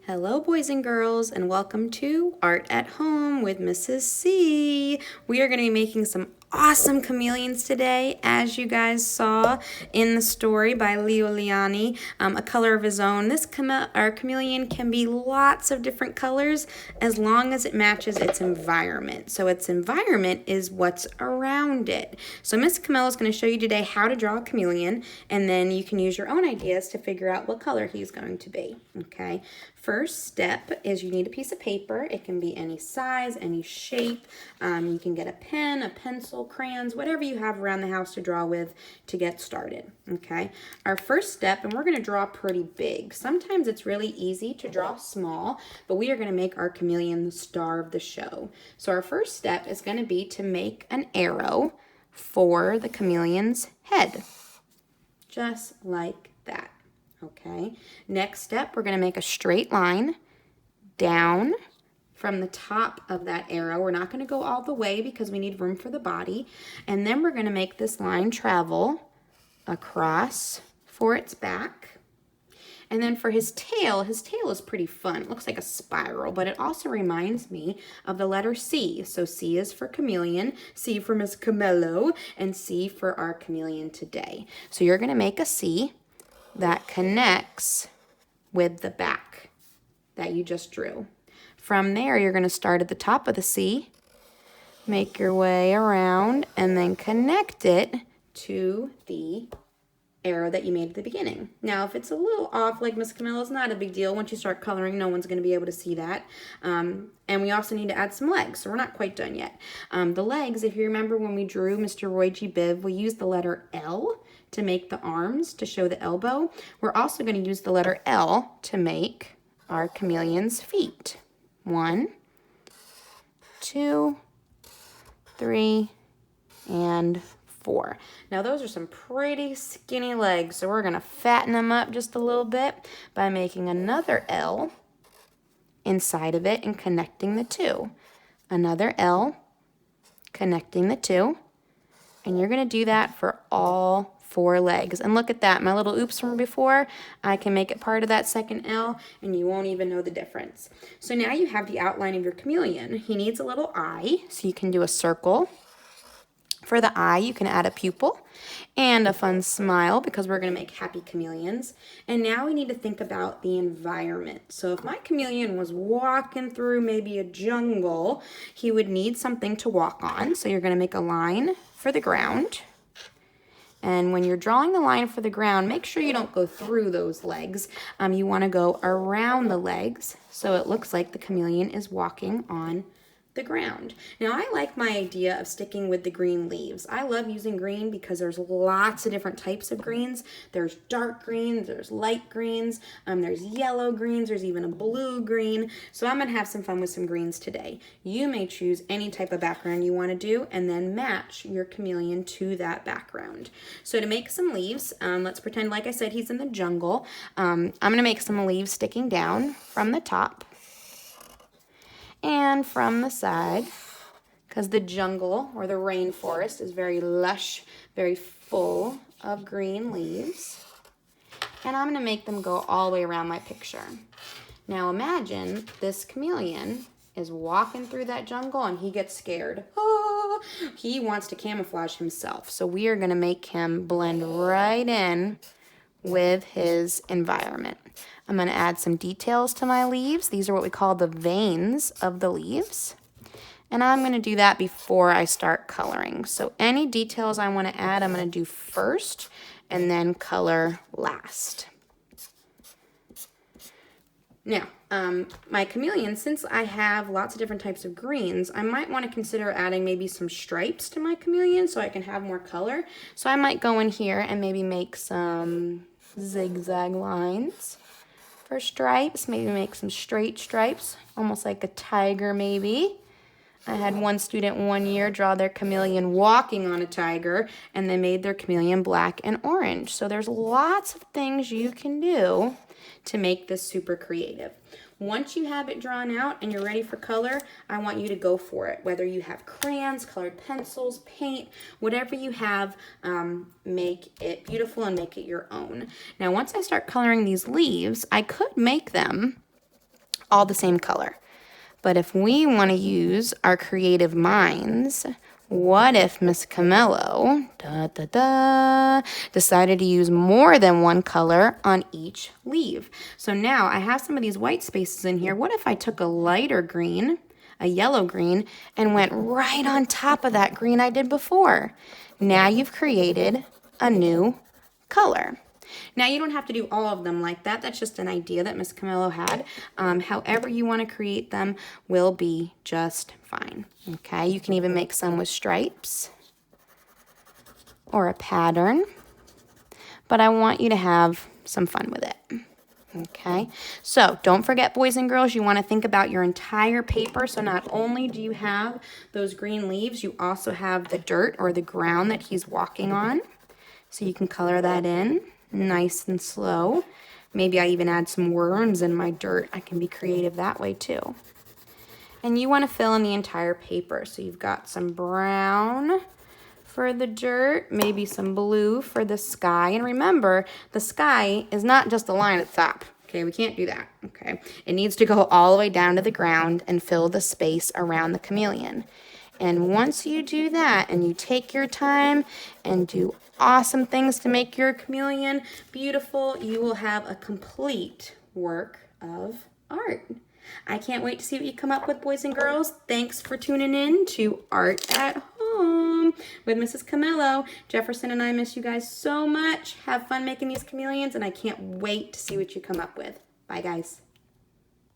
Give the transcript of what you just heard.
Hello, boys and girls, and welcome to Art at Home with Mrs. C. We are going to be making some awesome chameleons today, as you guys saw in the story by Leo Lionni, A Color of His Own. Our chameleon can be lots of different colors as long as it matches its environment. So its environment is what's around it. So Miss Camilla is going to show you today how to draw a chameleon, and then you can use your own ideas to figure out what color he's going to be. Okay. First step is you need a piece of paper. It can be any size, any shape. You can get a pen, a pencil, crayons, whatever you have around the house to draw with to get started, okay? Our first step, and we're gonna draw pretty big. Sometimes it's really easy to draw small, but we are gonna make our chameleon the star of the show. So our first step is gonna be to make an arrow for the chameleon's head, just like that. Okay, next step, we're going to make a straight line down from the top of that arrow. We're not going to go all the way because we need room for the body. And then we're going to make this line travel across for its back. And then for his tail is pretty fun. It looks like a spiral, but it also reminds me of the letter C. So C is for chameleon, C for Miss Camelo, and C for our chameleon today. So you're going to make a C that connects with the back that you just drew. From there, you're going to start at the top of the C, make your way around, and then connect it to the arrow that you made at the beginning. Now, if it's a little off, like Miss Camilla, it's not a big deal. Once you start coloring, no one's going to be able to see that. And we also need to add some legs, so we're not quite done yet. The legs, if you remember when we drew Mr. Roy G. Biv, we used the letter L to make the arms, to show the elbow. We're also going to use the letter L to make our chameleon's feet. 1, 2, 3, and 4. Now those are some pretty skinny legs, so we're going to fatten them up just a little bit by making another L inside of it and connecting the two. Another L, connecting the two, and you're going to do that for all 4 legs. And look at that, my little oops from before, I can make it part of that second L and you won't even know the difference. So now you have the outline of your chameleon. He needs a little eye, so you can do a circle. For the eye, you can add a pupil and a fun smile because we're going to make happy chameleons. And now we need to think about the environment. So if my chameleon was walking through maybe a jungle, he would need something to walk on. So you're going to make a line for the ground. And when you're drawing the line for the ground, make sure you don't go through those legs. You want to go around the legs so it looks like the chameleon is walking on the ground. Now, I like my idea of sticking with the green leaves. I love using green because there's lots of different types of greens. There's dark greens, there's light greens, there's yellow greens, there's even a blue green. So I'm gonna have some fun with some greens today. You may choose any type of background you wanna do and then match your chameleon to that background. So to make some leaves, let's pretend, like I said, he's in the jungle. I'm gonna make some leaves sticking down from the top and from the side, because the jungle or the rainforest is very lush, very full of green leaves. And I'm going to make them go all the way around my picture. Now imagine this chameleon is walking through that jungle and he gets scared. Oh, he wants to camouflage himself. So we are going to make him blend right in with his environment. I'm going to add some details to my leaves. These are what we call the veins of the leaves. And I'm going to do that before I start coloring. So any details I want to add, I'm going to do first and then color last. Now, my chameleon, since I have lots of different types of greens, I might want to consider adding maybe some stripes to my chameleon so I can have more color. So I might go in here and maybe make some zigzag lines for stripes, maybe make some straight stripes, almost like a tiger maybe. I had one student one year draw their chameleon walking on a tiger, and they made their chameleon black and orange. So there's lots of things you can do to make this super creative. Once you have it drawn out and you're ready for color, I want you to go for it. Whether you have crayons, colored pencils, paint, whatever you have, make it beautiful and make it your own. Now, once I start coloring these leaves, I could make them all the same color. But if we want to use our creative minds, what if Miss Camelo decided to use more than one color on each leaf? So now I have some of these white spaces in here. What if I took a lighter green, a yellow green, and went right on top of that green I did before? Now you've created a new color. Now, you don't have to do all of them like that. That's just an idea that Miss Camelo had. However you want to create them will be just fine. Okay, you can even make some with stripes or a pattern. But I want you to have some fun with it. Okay, so don't forget, boys and girls, you want to think about your entire paper. So not only do you have those green leaves, you also have the dirt or the ground that he's walking on. So you can color that in nice and slow. Maybe I even add some worms in my dirt. I can be creative that way too. And you want to fill in the entire paper. So you've got some brown for the dirt, maybe some blue for the sky. And remember, the sky is not just a line at the top. Okay, we can't do that. Okay, it needs to go all the way down to the ground and fill the space around the chameleon. And once you do that and you take your time and do awesome things to make your chameleon beautiful, you will have a complete work of art. I can't wait to see what you come up with, boys and girls. Thanks for tuning in to Art at Home with Mrs. Camelo. Jefferson and I miss you guys so much. Have fun making these chameleons, and I can't wait to see what you come up with. Bye, guys.